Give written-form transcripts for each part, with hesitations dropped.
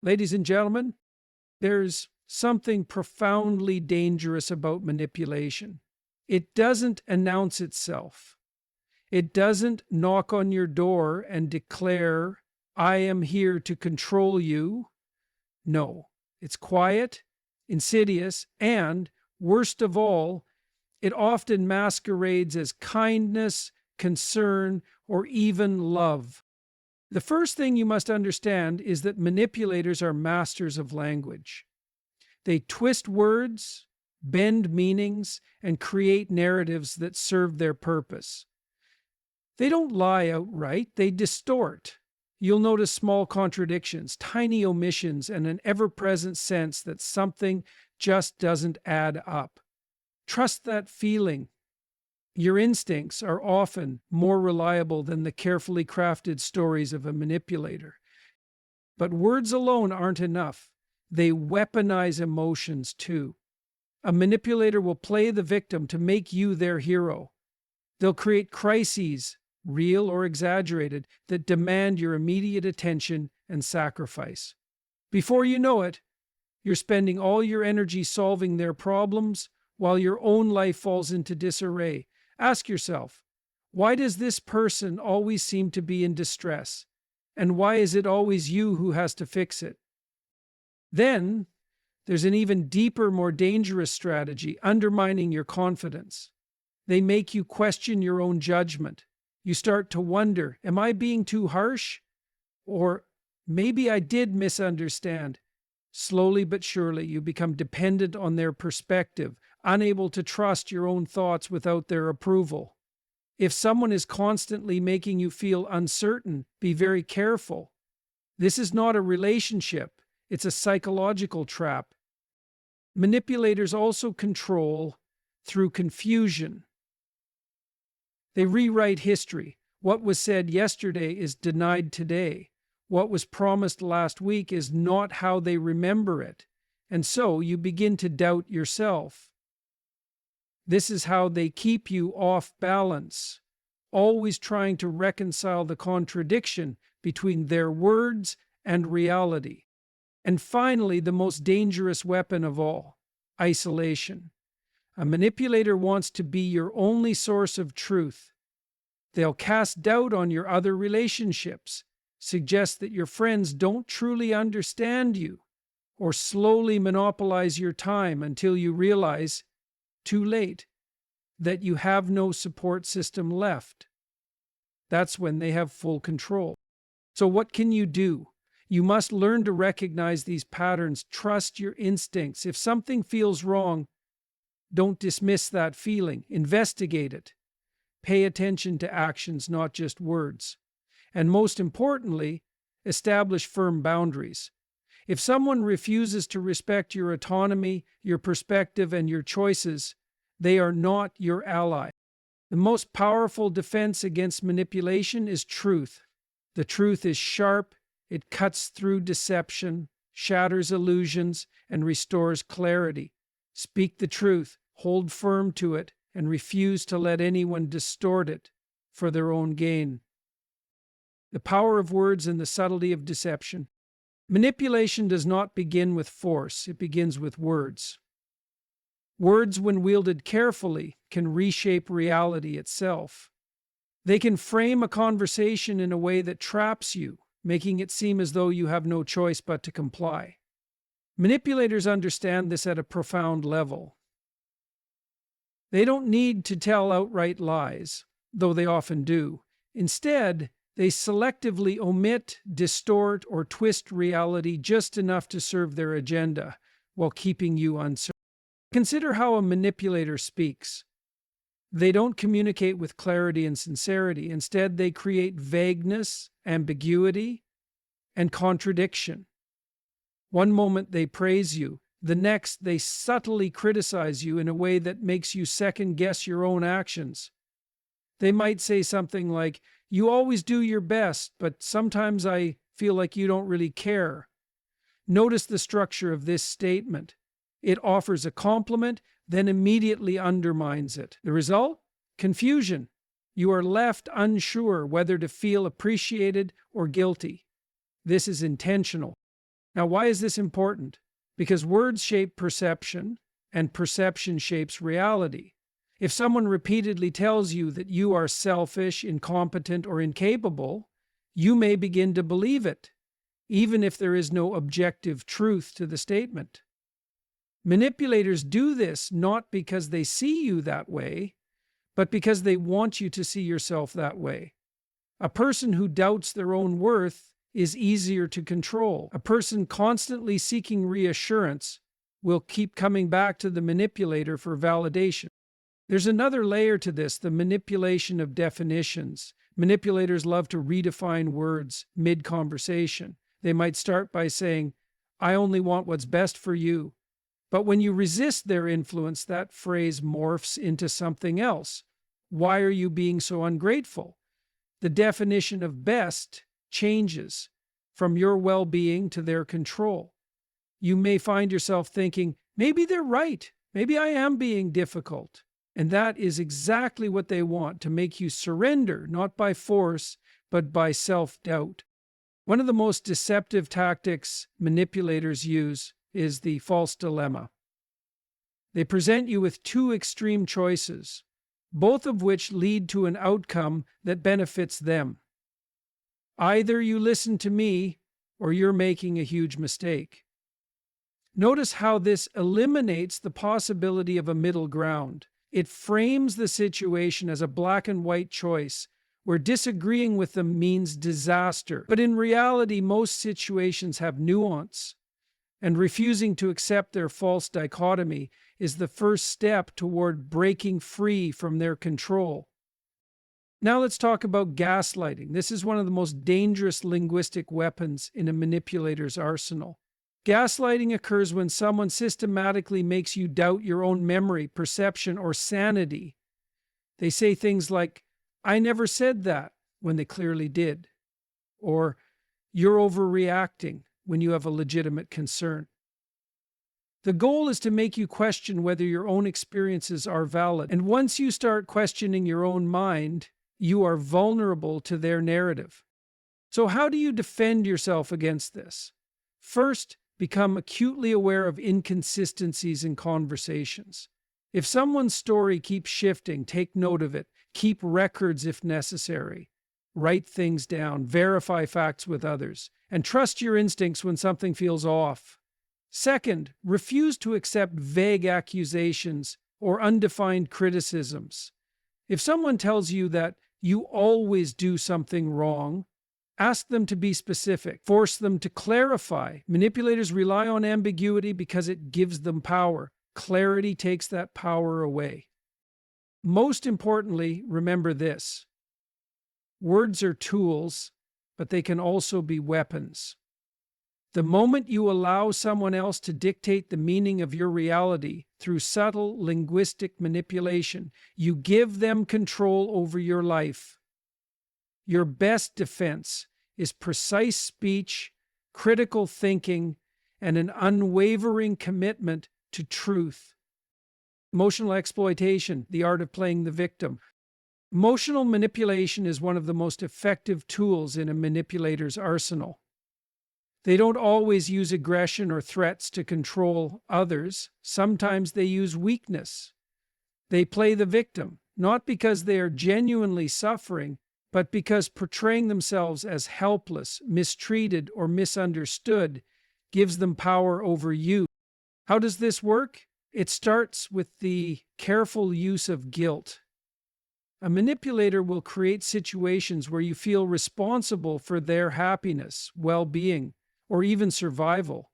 Ladies and gentlemen, there's something profoundly dangerous about manipulation. It doesn't announce itself. It doesn't knock on your door and declare, I am here to control you. No, it's quiet, insidious, and, worst of all, it often masquerades as kindness, concern, or even love. The first thing you must understand is that manipulators are masters of language. They twist words, bend meanings, and create narratives that serve their purpose. They don't lie outright, they distort. You'll notice small contradictions, tiny omissions, and an ever-present sense that something just doesn't add up. Trust that feeling. Your instincts are often more reliable than the carefully crafted stories of a manipulator. But words alone aren't enough. They weaponize emotions too. A manipulator will play the victim to make you their hero. They'll create crises, real or exaggerated, that demand your immediate attention and sacrifice. Before you know it, you're spending all your energy solving their problems while your own life falls into disarray. Ask yourself, why does this person always seem to be in distress? And why is it always you who has to fix it? Then, there's an even deeper, more dangerous strategy, undermining your confidence. They make you question your own judgment. You start to wonder, am I being too harsh? Or maybe I did misunderstand. Slowly but surely, you become dependent on their perspective, unable to trust your own thoughts without their approval. If someone is constantly making you feel uncertain, be very careful. This is not a relationship, it's a psychological trap. Manipulators also control through confusion. They rewrite history. What was said yesterday is denied today. What was promised last week is not how they remember it. And so you begin to doubt yourself. This is how they keep you off balance, always trying to reconcile the contradiction between their words and reality. And finally, the most dangerous weapon of all, isolation. A manipulator wants to be your only source of truth. They'll cast doubt on your other relationships, suggest that your friends don't truly understand you, or slowly monopolize your time until you realize, too late, that you have no support system left. That's when they have full control. So what can you do? You must learn to recognize these patterns, trust your instincts. If something feels wrong, don't dismiss that feeling, investigate it. Pay attention to actions, not just words. And most importantly, establish firm boundaries. If someone refuses to respect your autonomy, your perspective, and your choices, they are not your ally. The most powerful defense against manipulation is truth. The truth is sharp, it cuts through deception, shatters illusions, and restores clarity. Speak the truth, hold firm to it, and refuse to let anyone distort it for their own gain. The power of words and the subtlety of deception. Manipulation does not begin with force, it begins with words. Words, when wielded carefully, can reshape reality itself. They can frame a conversation in a way that traps you, making it seem as though you have no choice but to comply. Manipulators understand this at a profound level. They don't need to tell outright lies, though they often do. Instead, they selectively omit, distort, or twist reality just enough to serve their agenda while keeping you uncertain. Consider how a manipulator speaks. They don't communicate with clarity and sincerity. Instead, they create vagueness, ambiguity, and contradiction. One moment they praise you, the next they subtly criticize you in a way that makes you second-guess your own actions. They might say something like, "You always do your best, but sometimes I feel like you don't really care." Notice the structure of this statement. It offers a compliment, then immediately undermines it. The result? Confusion. You are left unsure whether to feel appreciated or guilty. This is intentional. Now, why is this important? Because words shape perception, and perception shapes reality. If someone repeatedly tells you that you are selfish, incompetent, or incapable, you may begin to believe it, even if there is no objective truth to the statement. Manipulators do this not because they see you that way, but because they want you to see yourself that way. A person who doubts their own worth is easier to control. A person constantly seeking reassurance will keep coming back to the manipulator for validation. There's another layer to this, the manipulation of definitions. Manipulators love to redefine words mid-conversation. They might start by saying, "I only want what's best for you." But when you resist their influence, that phrase morphs into something else. "Why are you being so ungrateful?" The definition of best changes from your well-being to their control. You may find yourself thinking, maybe they're right. Maybe I am being difficult. And that is exactly what they want, to make you surrender, not by force, but by self-doubt. One of the most deceptive tactics manipulators use is the false dilemma. They present you with two extreme choices, both of which lead to an outcome that benefits them. Either you listen to me, or you're making a huge mistake. Notice how this eliminates the possibility of a middle ground. It frames the situation as a black and white choice, where disagreeing with them means disaster. But in reality, most situations have nuance, and refusing to accept their false dichotomy is the first step toward breaking free from their control. Now let's talk about gaslighting. This is one of the most dangerous linguistic weapons in a manipulator's arsenal. Gaslighting occurs when someone systematically makes you doubt your own memory, perception, or sanity. They say things like, "I never said that," when they clearly did. Or, "You're overreacting," when you have a legitimate concern. The goal is to make you question whether your own experiences are valid. And once you start questioning your own mind, you are vulnerable to their narrative. So how do you defend yourself against this? First, become acutely aware of inconsistencies in conversations. If someone's story keeps shifting, take note of it. Keep records if necessary. Write things down, verify facts with others, and trust your instincts when something feels off. Second, refuse to accept vague accusations or undefined criticisms. If someone tells you that you always do something wrong, ask them to be specific. Force them to clarify. Manipulators rely on ambiguity because it gives them power. Clarity takes that power away. Most importantly, remember this. Words are tools, but they can also be weapons. The moment you allow someone else to dictate the meaning of your reality through subtle linguistic manipulation, you give them control over your life. Your best defense is precise speech, critical thinking, and an unwavering commitment to truth. Emotional exploitation, the art of playing the victim. Emotional manipulation is one of the most effective tools in a manipulator's arsenal. They don't always use aggression or threats to control others. Sometimes they use weakness. They play the victim, not because they are genuinely suffering, but because portraying themselves as helpless, mistreated, or misunderstood gives them power over you. How does this work? It starts with the careful use of guilt. A manipulator will create situations where you feel responsible for their happiness, well-being, or even survival.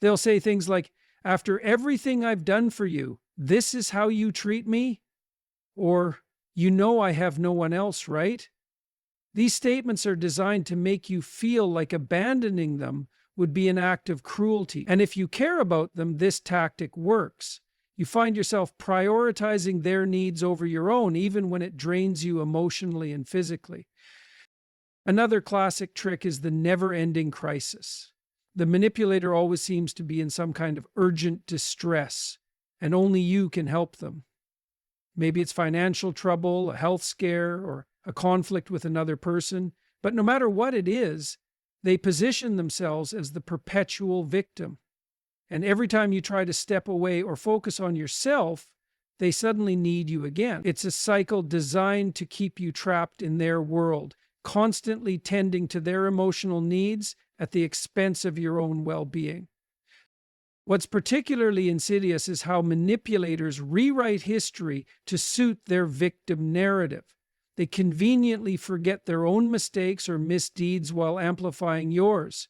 They'll say things like, "After everything I've done for you, this is how you treat me?" Or, "You know I have no one else, right?" These statements are designed to make you feel like abandoning them would be an act of cruelty. And if you care about them, this tactic works. You find yourself prioritizing their needs over your own, even when it drains you emotionally and physically. Another classic trick is the never-ending crisis. The manipulator always seems to be in some kind of urgent distress, and only you can help them. Maybe it's financial trouble, a health scare, or a conflict with another person. But no matter what it is, They position themselves as the perpetual victim. And every time you try to step away or focus on yourself, they suddenly need you again. It's a cycle designed to keep you trapped in their world, constantly tending to their emotional needs at the expense of your own well-being. What's particularly insidious is how manipulators rewrite history to suit their victim narrative. They conveniently forget their own mistakes or misdeeds while amplifying yours.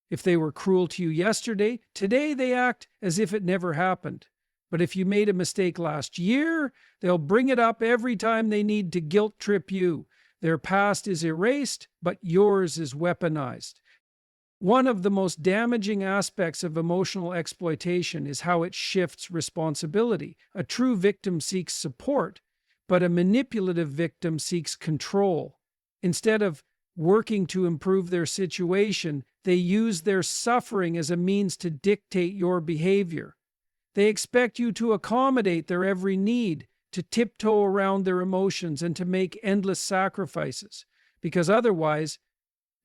If they were cruel to you yesterday, today they act as if it never happened. But if you made a mistake last year, they'll bring it up every time they need to guilt trip you. Their past is erased, but yours is weaponized. One of the most damaging aspects of emotional exploitation is how it shifts responsibility. A true victim seeks support, but a manipulative victim seeks control. Instead of working to improve their situation, they use their suffering as a means to dictate your behavior. They expect you to accommodate their every need, to tiptoe around their emotions, and to make endless sacrifices, because otherwise,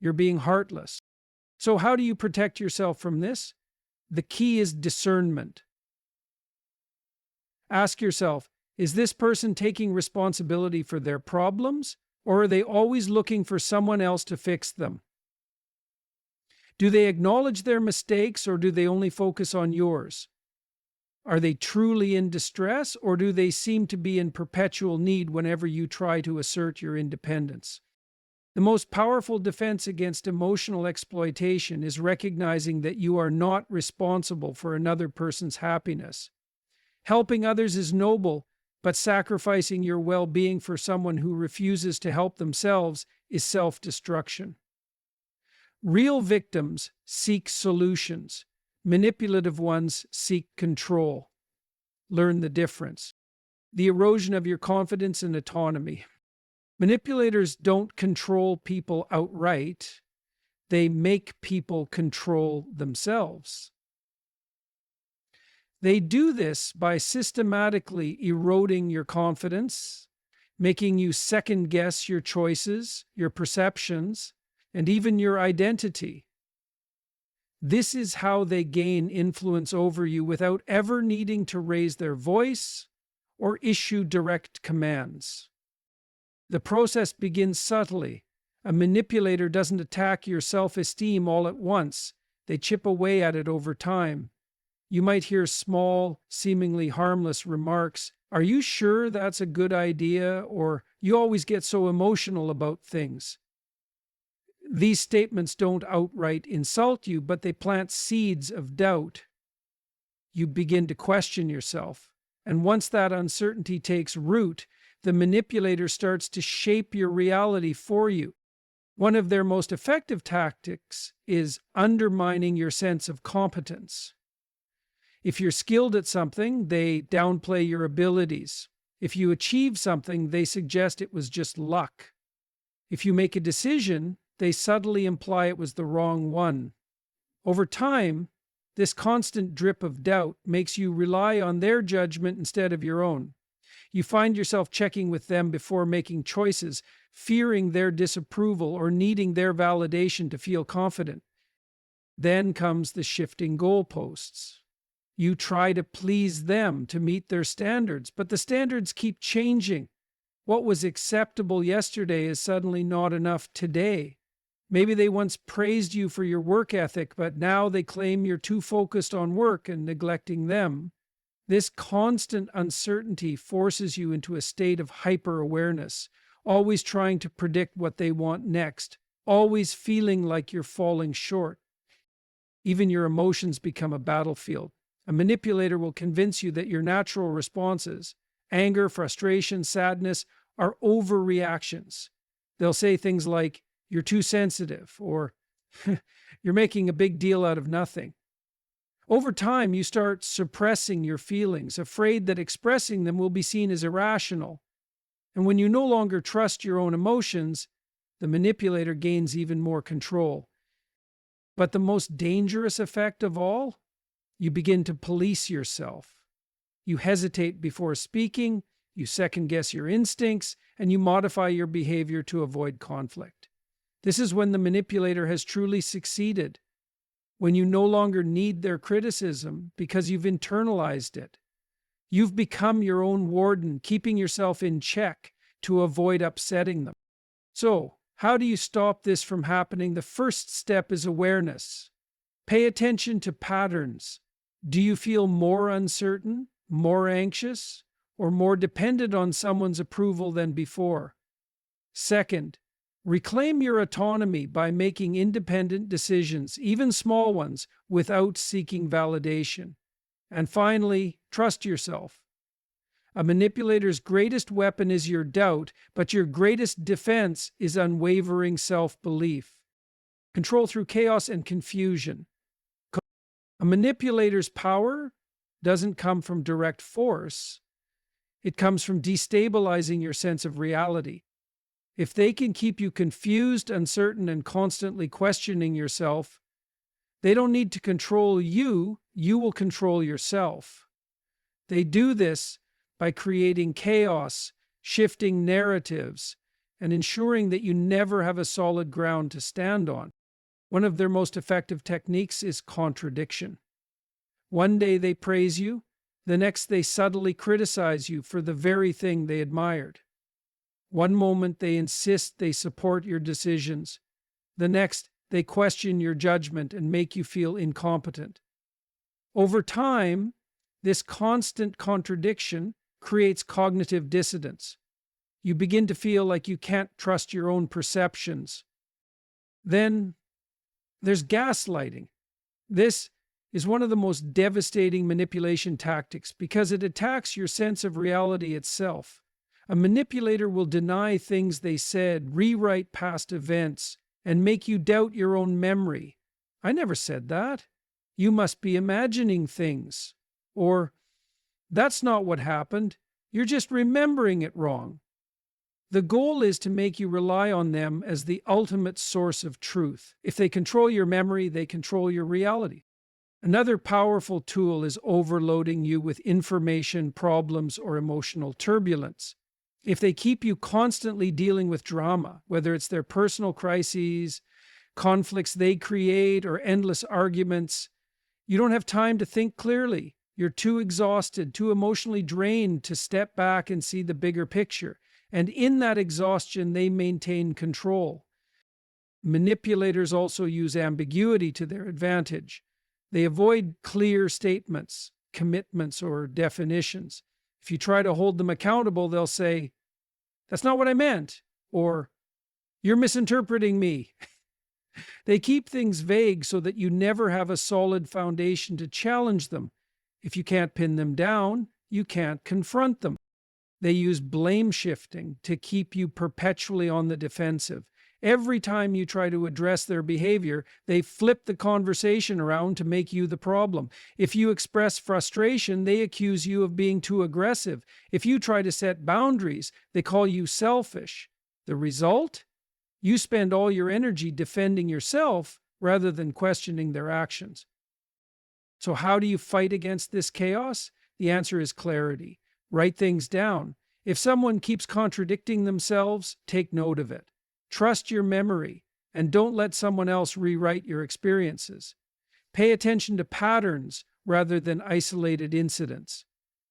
you're being heartless. So how do you protect yourself from this? The key is discernment. Ask yourself, is this person taking responsibility for their problems, or are they always looking for someone else to fix them? Do they acknowledge their mistakes, or do they only focus on yours? Are they truly in distress, or do they seem to be in perpetual need whenever you try to assert your independence? The most powerful defense against emotional exploitation is recognizing that you are not responsible for another person's happiness. Helping others is noble, but sacrificing your well-being for someone who refuses to help themselves is self-destruction. Real victims seek solutions. Manipulative ones seek control. Learn the difference. The erosion of your confidence and autonomy. Manipulators don't control people outright. They make people control themselves. They do this by systematically eroding your confidence, making you second-guess your choices, your perceptions, and even your identity. This is how they gain influence over you without ever needing to raise their voice or issue direct commands. The process begins subtly. A manipulator doesn't attack your self-esteem all at once. They chip away at it over time. You might hear small, seemingly harmless remarks. "Are you sure that's a good idea?" Or, "You always get so emotional about things." These statements don't outright insult you, but they plant seeds of doubt. You begin to question yourself. And once that uncertainty takes root, the manipulator starts to shape your reality for you. One of their most effective tactics is undermining your sense of competence. If you're skilled at something, they downplay your abilities. If you achieve something, they suggest it was just luck. If you make a decision, they subtly imply it was the wrong one. Over time, this constant drip of doubt makes you rely on their judgment instead of your own. You find yourself checking with them before making choices, fearing their disapproval or needing their validation to feel confident. Then comes the shifting goalposts. You try to please them to meet their standards, but the standards keep changing. What was acceptable yesterday is suddenly not enough today. Maybe they once praised you for your work ethic, but now they claim you're too focused on work and neglecting them. This constant uncertainty forces you into a state of hyper-awareness, always trying to predict what they want next, always feeling like you're falling short. Even your emotions become a battlefield. A manipulator will convince you that your natural responses, anger, frustration, sadness, are overreactions. They'll say things like, "You're too sensitive," or "You're making a big deal out of nothing." Over time, you start suppressing your feelings, afraid that expressing them will be seen as irrational. And when you no longer trust your own emotions, the manipulator gains even more control. But the most dangerous effect of all, you begin to police yourself. You hesitate before speaking, you second-guess your instincts, and you modify your behavior to avoid conflict. This is when the manipulator has truly succeeded, when you no longer need their criticism because you've internalized it. You've become your own warden, keeping yourself in check to avoid upsetting them. So, how do you stop this from happening? The first step is awareness. Pay attention to patterns. Do you feel more uncertain, more anxious, or more dependent on someone's approval than before? Second, reclaim your autonomy by making independent decisions, even small ones, without seeking validation. And finally, trust yourself. A manipulator's greatest weapon is your doubt, but your greatest defense is unwavering self-belief. Control through chaos and confusion. A manipulator's power doesn't come from direct force. It comes from destabilizing your sense of reality. If they can keep you confused, uncertain, and constantly questioning yourself, they don't need to control you, you will control yourself. They do this by creating chaos, shifting narratives, and ensuring that you never have a solid ground to stand on. One of their most effective techniques is contradiction. One day they praise you, the next they subtly criticize you for the very thing they admired. One moment they insist they support your decisions, the next they question your judgment and make you feel incompetent. Over time, this constant contradiction creates cognitive dissonance. You begin to feel like you can't trust your own perceptions. Then there's gaslighting. This is one of the most devastating manipulation tactics because it attacks your sense of reality itself. A manipulator will deny things they said, rewrite past events, and make you doubt your own memory. I never said that. You must be imagining things. Or, that's not what happened. You're just remembering it wrong. The goal is to make you rely on them as the ultimate source of truth. If they control your memory, they control your reality. Another powerful tool is overloading you with information, problems, or emotional turbulence. If they keep you constantly dealing with drama, whether it's their personal crises, conflicts they create, or endless arguments, you don't have time to think clearly. You're too exhausted, too emotionally drained to step back and see the bigger picture. And in that exhaustion, they maintain control. Manipulators also use ambiguity to their advantage. They avoid clear statements, commitments, or definitions. If you try to hold them accountable, they'll say, "That's not what I meant," or "You're misinterpreting me." They keep things vague so that you never have a solid foundation to challenge them. If you can't pin them down, you can't confront them. They use blame shifting to keep you perpetually on the defensive. Every time you try to address their behavior, they flip the conversation around to make you the problem. If you express frustration, they accuse you of being too aggressive. If you try to set boundaries, they call you selfish. The result? You spend all your energy defending yourself rather than questioning their actions. So how do you fight against this chaos? The answer is clarity. Write things down. If someone keeps contradicting themselves, take note of it. Trust your memory, and don't let someone else rewrite your experiences. Pay attention to patterns rather than isolated incidents.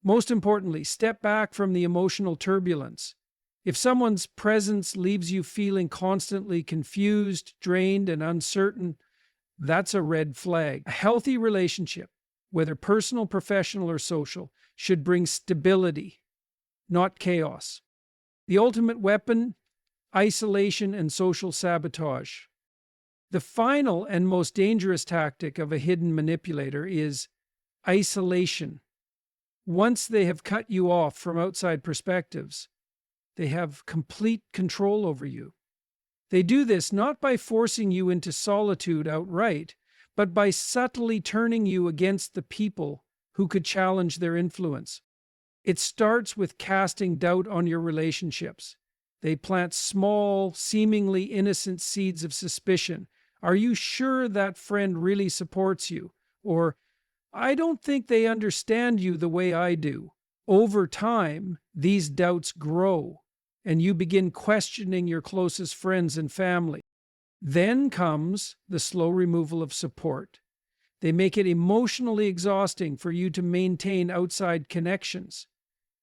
Most importantly, step back from the emotional turbulence. If someone's presence leaves you feeling constantly confused, drained, and uncertain, that's a red flag. A healthy relationship, whether personal, professional, or social, should bring stability, not chaos. The ultimate weapon: isolation and social sabotage. The final and most dangerous tactic of a hidden manipulator is isolation. Once they have cut you off from outside perspectives, they have complete control over you. They do this not by forcing you into solitude outright, but by subtly turning you against the people who could challenge their influence. It starts with casting doubt on your relationships. They plant small, seemingly innocent seeds of suspicion. Are you sure that friend really supports you? Or, I don't think they understand you the way I do. Over time, these doubts grow, and you begin questioning your closest friends and family. Then comes the slow removal of support. They make it emotionally exhausting for you to maintain outside connections.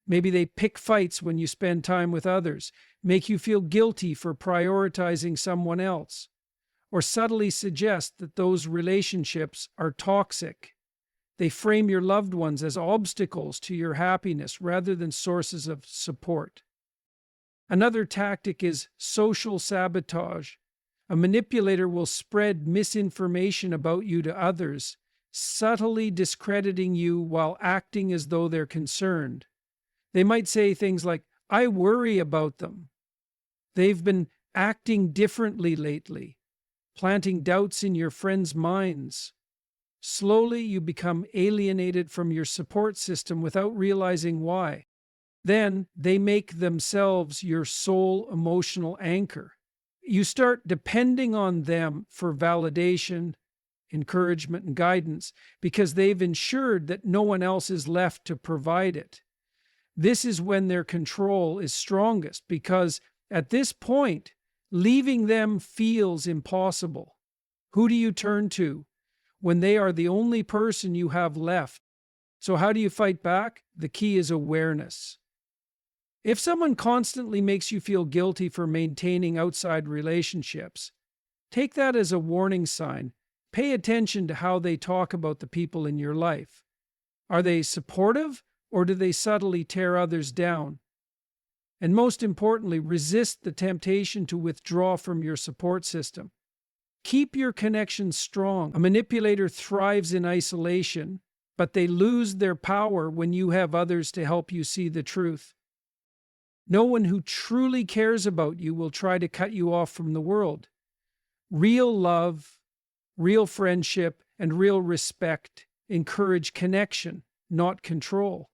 Maybe they pick fights when you spend time with others, make you feel guilty for prioritizing someone else, or subtly suggest that those relationships are toxic. They frame your loved ones as obstacles to your happiness rather than sources of support. Another tactic is social sabotage. A manipulator will spread misinformation about you to others, subtly discrediting you while acting as though they're concerned. They might say things like, "I worry about them. They've been acting differently lately," planting doubts in your friends' minds. Slowly, you become alienated from your support system without realizing why. Then they make themselves your sole emotional anchor. You start depending on them for validation, encouragement, and guidance because they've ensured that no one else is left to provide it. This is when their control is strongest because at this point, leaving them feels impossible. Who do you turn to when they are the only person you have left? So, how do you fight back? The key is awareness. If someone constantly makes you feel guilty for maintaining outside relationships, take that as a warning sign. Pay attention to how they talk about the people in your life. Are they supportive or do they subtly tear others down? And most importantly, resist the temptation to withdraw from your support system. Keep your connections strong. A manipulator thrives in isolation, but they lose their power when you have others to help you see the truth. No one who truly cares about you will try to cut you off from the world. Real love, real friendship, and real respect encourage connection, not control.